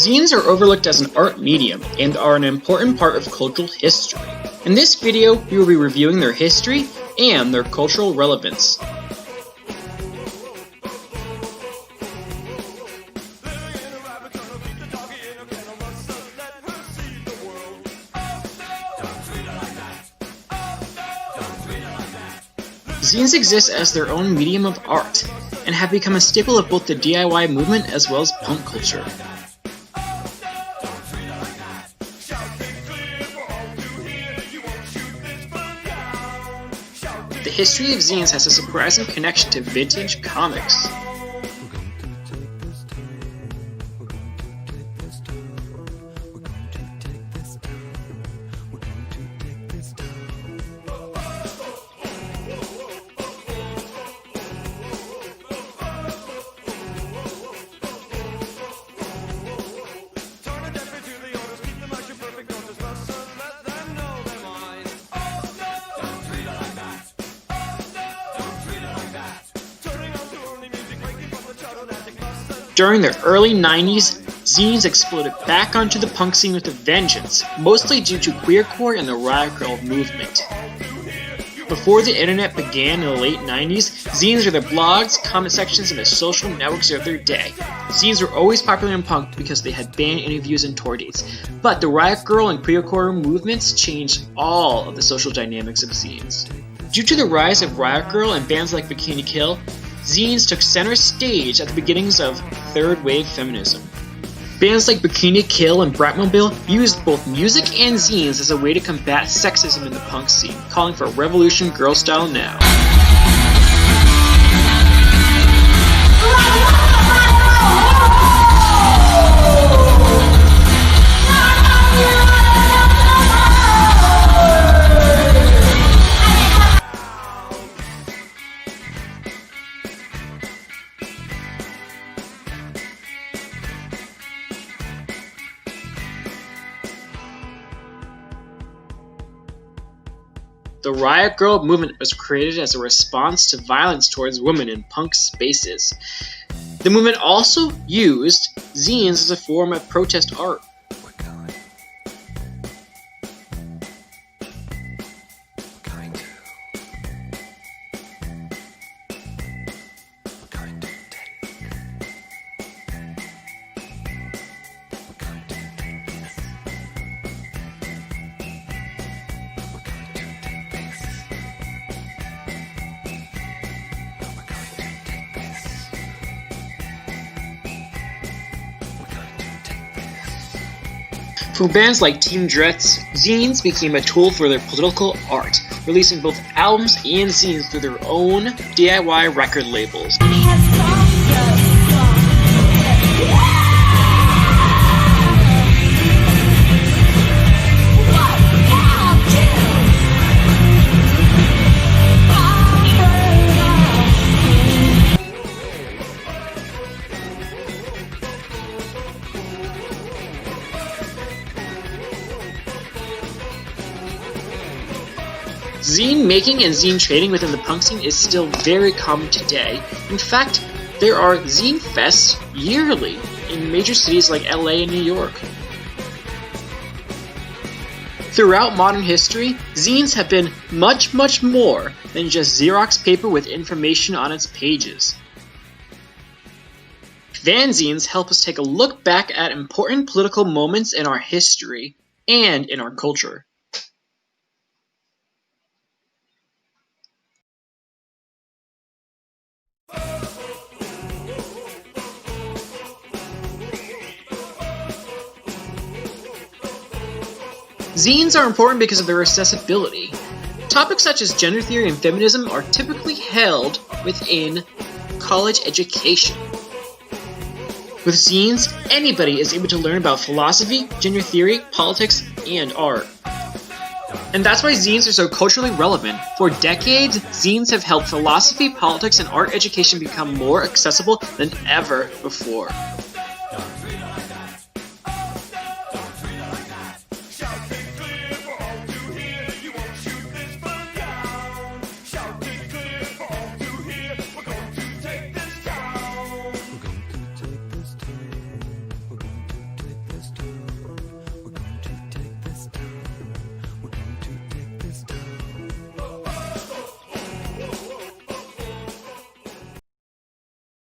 Zines are overlooked as an art medium and are an important part of cultural history. In this video, we will be reviewing their history and their cultural relevance. Zines exist as their own medium of art, and have become a staple of both the DIY movement as well as punk culture. The history of zines has a surprising connection to vintage comics. During the early 90s, zines exploded back onto the punk scene with a vengeance, mostly due to queercore and the riot girl movement. Before the internet began in the late 90s, zines were the blogs, comment sections, and the social networks of their day. Zines were always popular in punk because they had band interviews and tour dates, but the riot girl and queercore movements changed all of the social dynamics of zines. Due to the rise of riot girl and bands like Bikini Kill, zines took center stage at the beginnings of third wave feminism. Bands like Bikini Kill and Bratmobile used both music and zines as a way to combat sexism in the punk scene, calling for revolution girl style now. The riot girl movement was created as a response to violence towards women in punk spaces. The movement also used zines as a form of protest art. For bands like Team Dretz, zines became a tool for their political art, releasing both albums and zines through their own DIY record labels. Zine making and zine trading within the punk scene is still very common today. In fact, there are zine fests yearly in major cities like LA and New York. Throughout modern history, zines have been much more than just Xerox paper with information on its pages. Fanzines help us take a look back at important political moments in our history and in our culture. Zines are important because of their accessibility. Topics such as gender theory and feminism are typically held within college education. With zines, anybody is able to learn about philosophy, gender theory, politics, and art. And that's why zines are so culturally relevant. For decades, zines have helped philosophy, politics, and art education become more accessible than ever before.